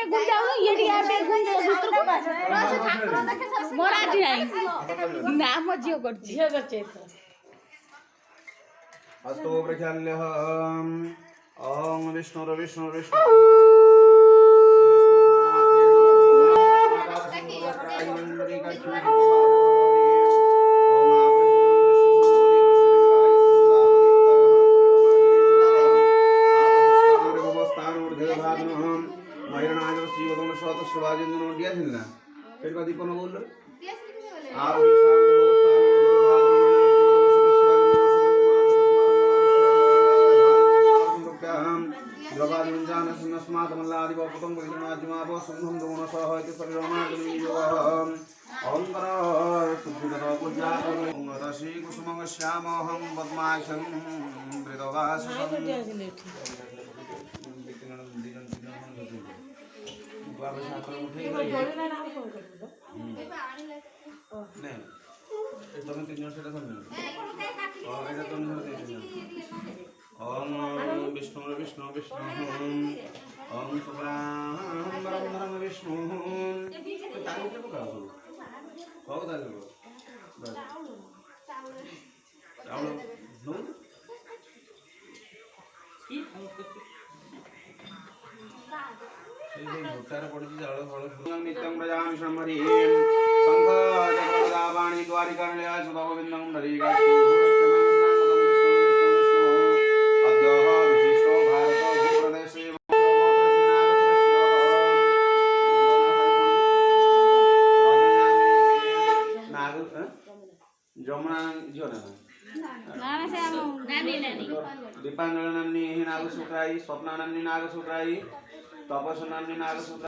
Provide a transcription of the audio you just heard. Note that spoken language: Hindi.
गुड़ जाऊ ये टिया पे गुड़ भीतर को मराठी नाही नाम जियो करछि जियो करछि अस्तो प्रख्याल्यः ओम विष्णु विष्णु विष्णु श्यामोहम पद्माक्षं ओम विष्णु विष्णु विष्णु ओम सुब्रह्मण्यम विष्णु तालु के पकाओ हो तालु चावल नो भोटार पड़ी चावल फल नित्यं प्रजामि श्रमरी संघ जगदावाणी द्वारिकाण्या सुधा गोविंदं नरीगा जमुना जोना नाना से हम नानी दीपांजलि नामनी नागसूत्राई स्वप्ना नामनी नागसूत्राई तपस्या नामनी नागसूत्राई